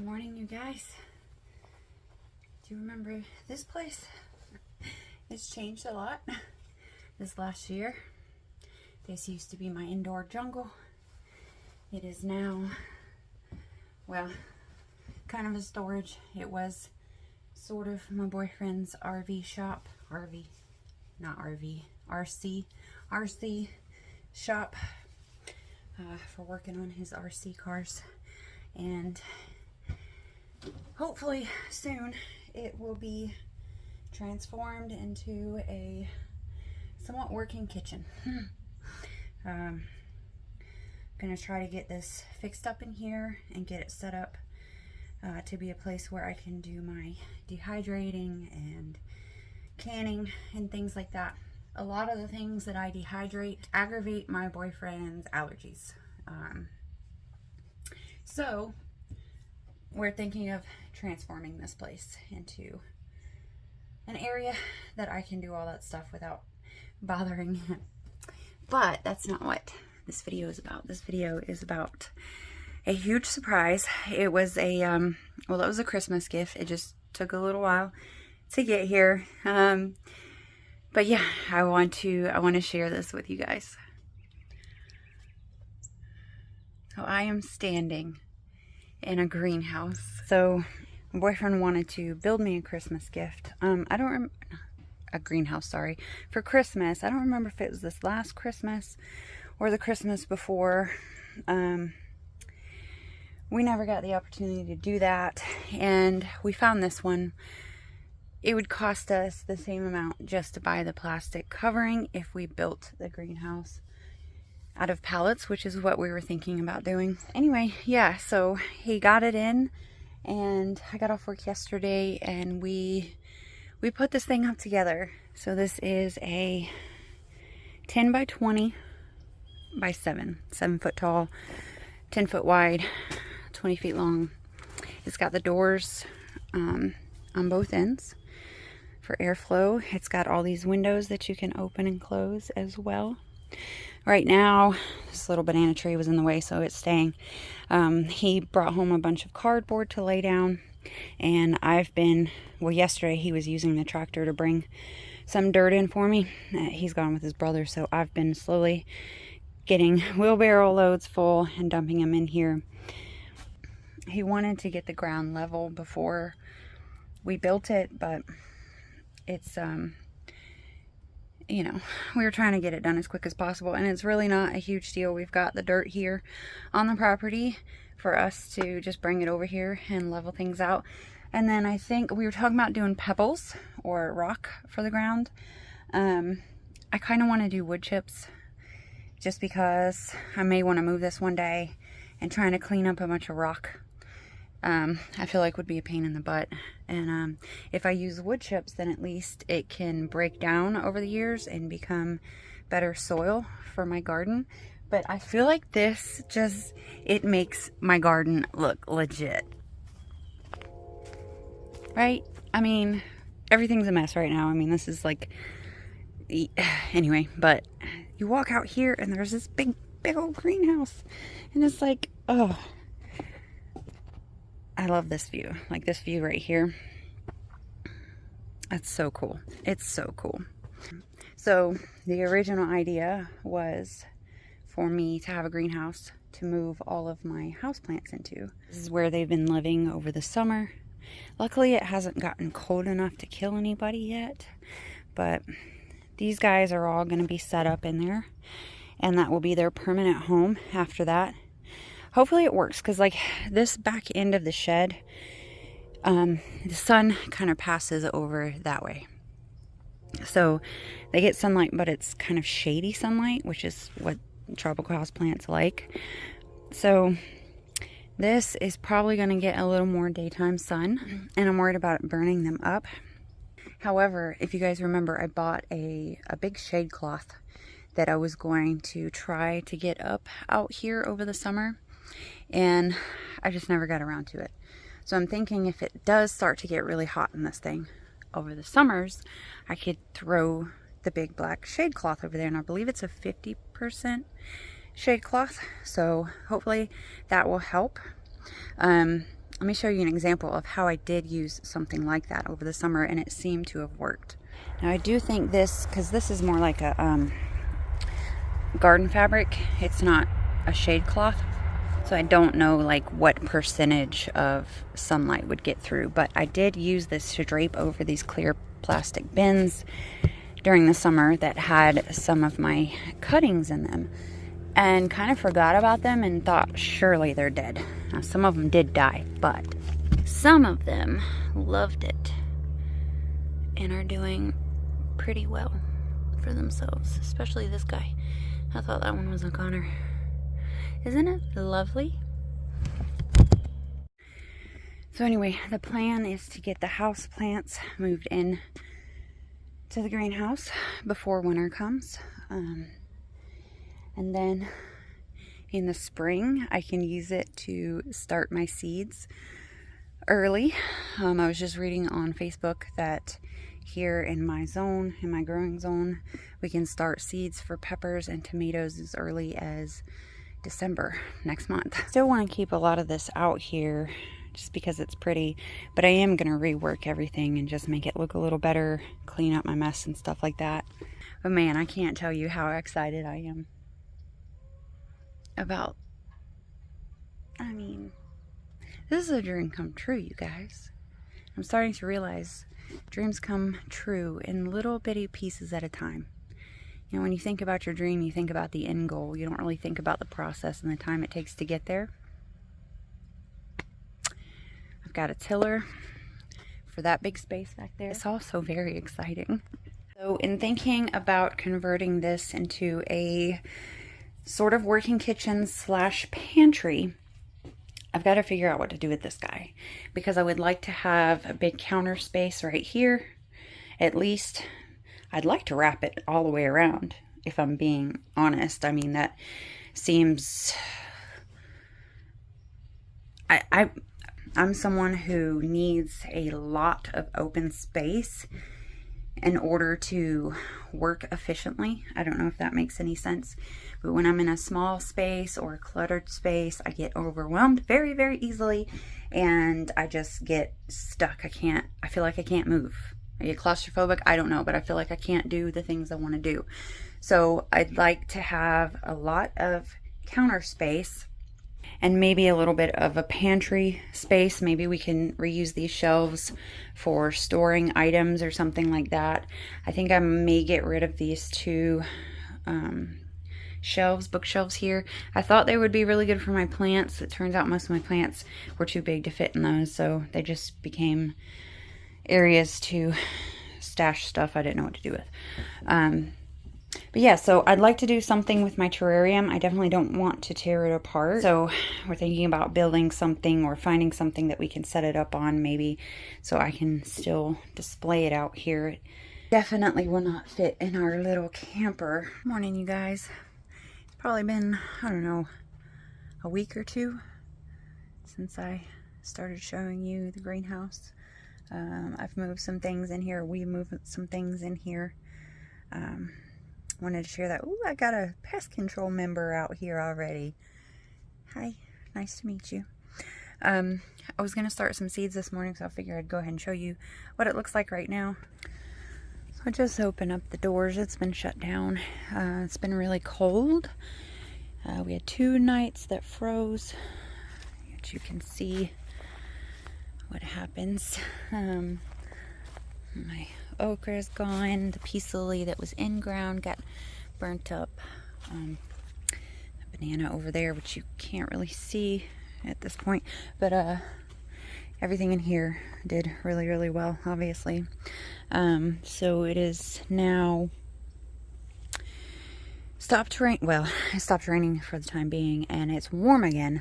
Good morning, you guys. Do you remember this place? It's changed a lot this last year. This used to be my indoor jungle. It is now, well, kind of a storage. It was sort of my boyfriend's RV shop. RC shop for working on his RC cars. And hopefully soon it will be transformed into a somewhat working kitchen. Gonna try to get this fixed up in here and get it set up to be a place where I can do my dehydrating and canning and things like that. A lot of the things that I dehydrate aggravate my boyfriend's allergies. So we're thinking of transforming this place into an area that I can do all that stuff without bothering him. But that's not what this video is about. This video is about a huge surprise. It was a, well, it was a Christmas gift. It just took a little while to get here. But yeah, I want to share this with you guys. So I am standing in a greenhouse. So my boyfriend wanted to build me a Christmas gift. A greenhouse, sorry, for Christmas. I don't remember if it was this last Christmas or the Christmas before. We never got the opportunity to do that, and we found this one. It would cost us the same amount just to buy the plastic covering if we built the greenhouse out of pallets, which is what we were thinking about doing. Anyway, yeah, so he got it in, and I got off work yesterday, and we put this thing up together. So this is a 10 by 20 by 7 foot tall, 10 foot wide, 20 feet long. It's got the doors on both ends for airflow. It's got all these windows that you can open and close as well. Right now, this little banana tree was in the way, so it's staying. He brought home a bunch of cardboard to lay down, and well, yesterday he was using the tractor to bring some dirt in for me. He's gone with his brother, so I've been slowly getting wheelbarrow loads full and dumping them in here. He wanted to get the ground level before we built it, but it's, you know, we were trying to get it done as quick as possible, and it's really not a huge deal. We've got the dirt here on the property for us to just bring it over here and level things out. And then I think we were talking about doing pebbles or rock for the ground. I kind of want to do wood chips just because I may want to move this one day, and trying to clean up a bunch of rock I feel like would be a pain in the butt. And if I use wood chips, then at least it can break down over the years and become better soil for my garden. But I feel like this it makes my garden look legit. Right? I mean, everything's a mess right now. I mean, this is like, anyway, but you walk out here and there's this big old greenhouse, and it's like, oh, I love this view. Like this view right here. That's so cool. It's so cool. So the original idea was for me to have a greenhouse to move all of my houseplants into. This is where they've been living over the summer. Luckily, it hasn't gotten cold enough to kill anybody yet, but these guys are all going to be set up in there, and that will be their permanent home after that. Hopefully it works, because like this back end of the shed, the sun kind of passes over that way. So they get sunlight, but it's kind of shady sunlight, which is what tropical house plants like. So this is probably going to get a little more daytime sun, and I'm worried about it burning them up. However, if you guys remember, I bought a big shade cloth that I was going to try to get up out here over the summer, and I just never got around to it. So I'm thinking if it does start to get really hot in this thing over the summers, I could throw the big black shade cloth over there, and I believe it's a 50% shade cloth, so hopefully that will help. let me show you an example of how I did use something like that over the summer, and it seemed to have worked. Now I do think this, because this is more like a garden fabric, it's not a shade cloth, so I don't know like what percentage of sunlight would get through, but I did use this to drape over these clear plastic bins during the summer that had some of my cuttings in them, and kind of forgot about them and thought surely they're dead. Now some of them did die, but some of them loved it and are doing pretty well for themselves, especially this guy. I thought that one was a goner. Isn't it lovely? So anyway, the plan is to get the house plants moved in to the greenhouse before winter comes. And then in the spring, I can use it to start my seeds early. I was just reading on Facebook that here in my zone, in my growing zone, we can start seeds for peppers and tomatoes as early as December next month. Still want to keep a lot of this out here just because it's pretty, but I am going to rework everything and just make it look a little better, clean up my mess and stuff like that. But man, I can't tell you how excited I am about, I mean, this is a dream come true, you guys. I'm starting to realize dreams come true in little bitty pieces at a time. You know, when you think about your dream, you think about the end goal. You don't really think about the process and the time it takes to get there. I've got a tiller for that big space back there. It's also very exciting. So in thinking about converting this into a sort of working kitchen slash pantry, I've got to figure out what to do with this guy, because I would like to have a big counter space right here. At least I'd like to wrap it all the way around, if I'm being honest. I mean, that seems, I'm someone who needs a lot of open space in order to work efficiently. I don't know if that makes any sense, but when I'm in a small space or a cluttered space, I get overwhelmed very, very easily, and I just get stuck. I feel like I can't move. I get claustrophobic, I don't know, but I feel like I can't do the things I want to do. So I'd like to have a lot of counter space and maybe a little bit of a pantry space. Maybe we can reuse these shelves for storing items or something like that. I think I may get rid of these two bookshelves here. I thought they would be really good for my plants. It turns out most of my plants were too big to fit in those, so they just became areas to stash stuff I didn't know what to do with. But yeah, so I'd like to do something with my terrarium. I definitely don't want to tear it apart. So we're thinking about building something or finding something that we can set it up on maybe, so I can still display it out here. It definitely will not fit in our little camper. Morning, you guys. It's probably been, I don't know, a week or two since I started showing you the greenhouse. I've moved some things in here. We moved some things in here. Wanted to share that. Ooh, I got a pest control member out here already. Hi, nice to meet you. I was going to start some seeds this morning, so I figured I'd go ahead and show you what it looks like right now. So I just opened up the doors. It's been shut down. It's been really cold. We had 2 nights that froze, which you can see what happens. My okra is gone. The peace lily that was in ground got burnt up. A banana over there, which you can't really see at this point, but everything in here did really, really well, obviously. So it is now stopped rain. Well, it stopped raining for the time being, and it's warm again.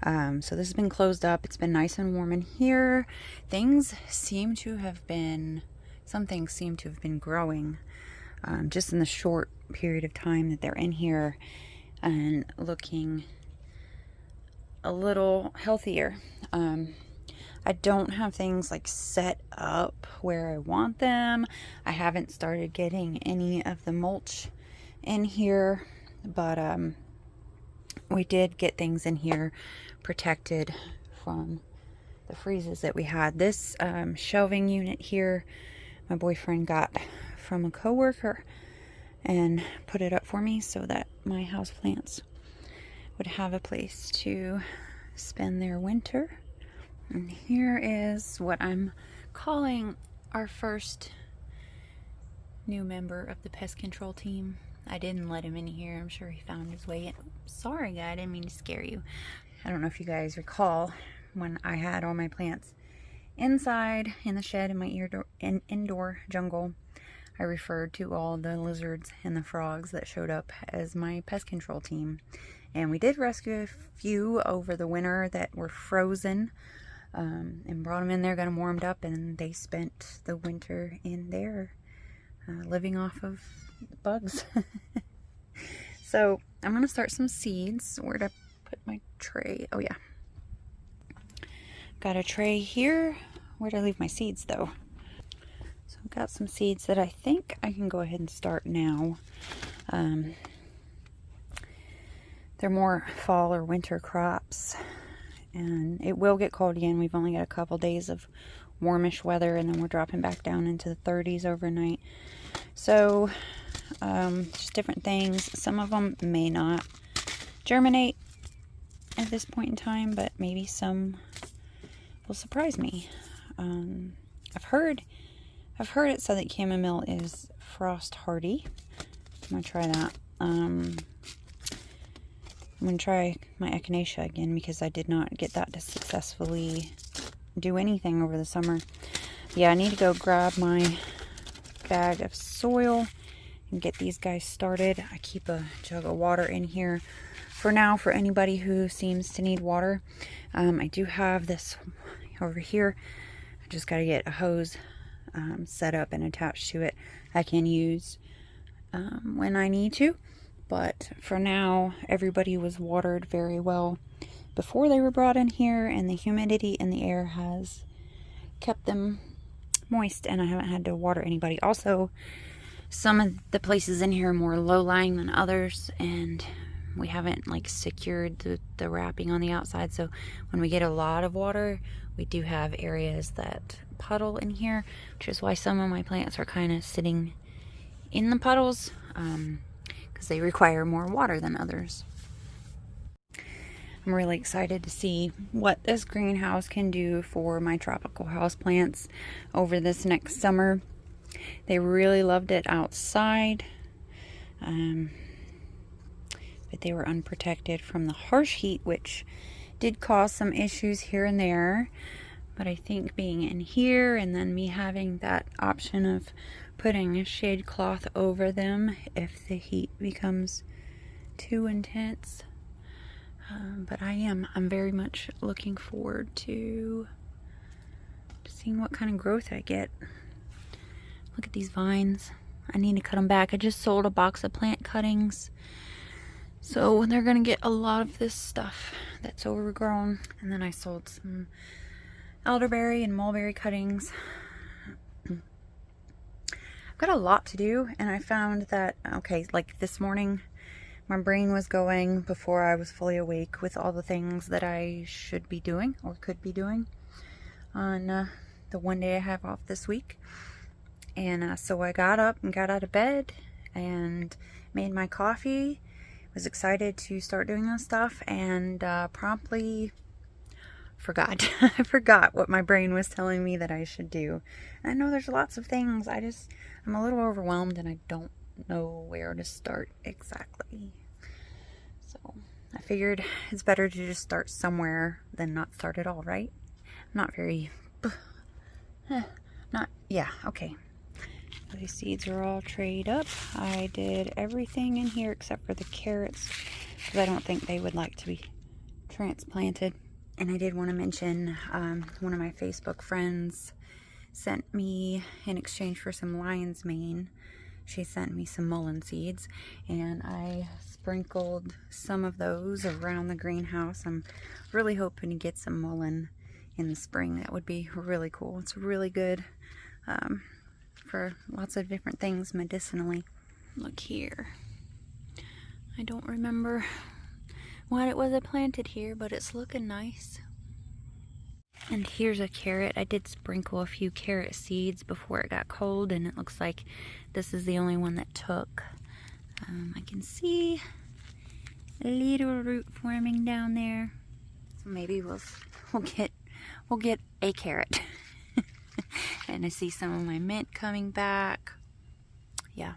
So this has been closed up. It's been nice and warm in here. Some things seem to have been growing just in the short period of time that they're in here, and looking a little healthier. I don't have things like set up where I want them. I haven't started getting any of the mulch in here, but we did get things in here protected from the freezes that we had. This shelving unit here, my boyfriend got from a coworker and put it up for me so that my houseplants would have a place to spend their winter. And here is what I'm calling our first new member of the pest control team. I didn't let him in here. I'm sure he found his way in. Sorry, guy, I didn't mean to scare you. I don't know if you guys recall when I had all my plants inside in the shed in my indoor jungle. I referred to all the lizards and the frogs that showed up as my pest control team. And we did rescue a few over the winter that were frozen, and brought them in there, got them warmed up, and they spent the winter in there living off of bugs. So I'm going to start some seeds. Where'd I put my tray? Oh yeah. Got a tray here. Where'd I leave my seeds though? So I've got some seeds that I think I can go ahead and start now. They're more fall or winter crops, and it will get cold again. We've only got a couple days of warmish weather, and then we're dropping back down into the 30s overnight. So just different things. Some of them may not germinate at this point in time, but maybe some will surprise me. I've heard it said that chamomile is frost hardy. I'm gonna try that. I'm going to try my echinacea again because I did not get that to successfully do anything over the summer. Yeah, I need to go grab my bag of soil and get these guys started. I keep a jug of water in here for now for anybody who seems to need water. I do have this over here. I just got to get a hose set up and attached to it. I can use when I need to. But for now, everybody was watered very well before they were brought in here, and the humidity in the air has kept them moist, and I haven't had to water anybody. Also, some of the places in here are more low-lying than others, and we haven't like secured the wrapping on the outside, so when we get a lot of water, we do have areas that puddle in here, which is why some of my plants are kind of sitting in the puddles. Because they require more water than others. I'm really excited to see what this greenhouse can do for my tropical houseplants over this next summer. They really loved it outside, but they were unprotected from the harsh heat, which did cause some issues here and there. But I think being in here and then me having that option of putting a shade cloth over them if the heat becomes too intense. But I'm very much looking forward to seeing what kind of growth I get. Look at these vines. I need to cut them back. I just sold a box of plant cuttings, so they're gonna get a lot of this stuff that's overgrown. And then I sold some elderberry and mulberry cuttings. Got a lot to do, and I found that, okay, like this morning my brain was going before I was fully awake with all the things that I should be doing or could be doing on the one day I have off this week. And so I got up and got out of bed and made my coffee, was excited to start doing this stuff, and promptly forgot. I forgot what my brain was telling me that I should do. And I know there's lots of things. I'm a little overwhelmed and I don't know where to start exactly. So I figured it's better to just start somewhere than not start at all, right? Not very, yeah, okay. These seeds are all trayed up. I did everything in here except for the carrots because I don't think they would like to be transplanted. And I did want to mention, one of my Facebook friends sent me, in exchange for some lion's mane, she sent me some mullein seeds, and I sprinkled some of those around the greenhouse. I'm really hoping to get some mullein in the spring. That would be really cool. It's really good for lots of different things medicinally. Look here. I don't remember what it was I planted here, but it's looking nice. And here's a carrot. I did sprinkle a few carrot seeds before it got cold, and it looks like this is the only one that took. I can see a little root forming down there. So maybe we'll get a carrot. And I see some of my mint coming back. Yeah,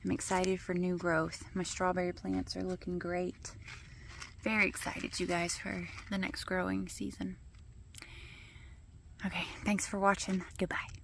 I'm excited for new growth. My strawberry plants are looking great. Very excited, you guys, for the next growing season. Okay, thanks for watching. Goodbye.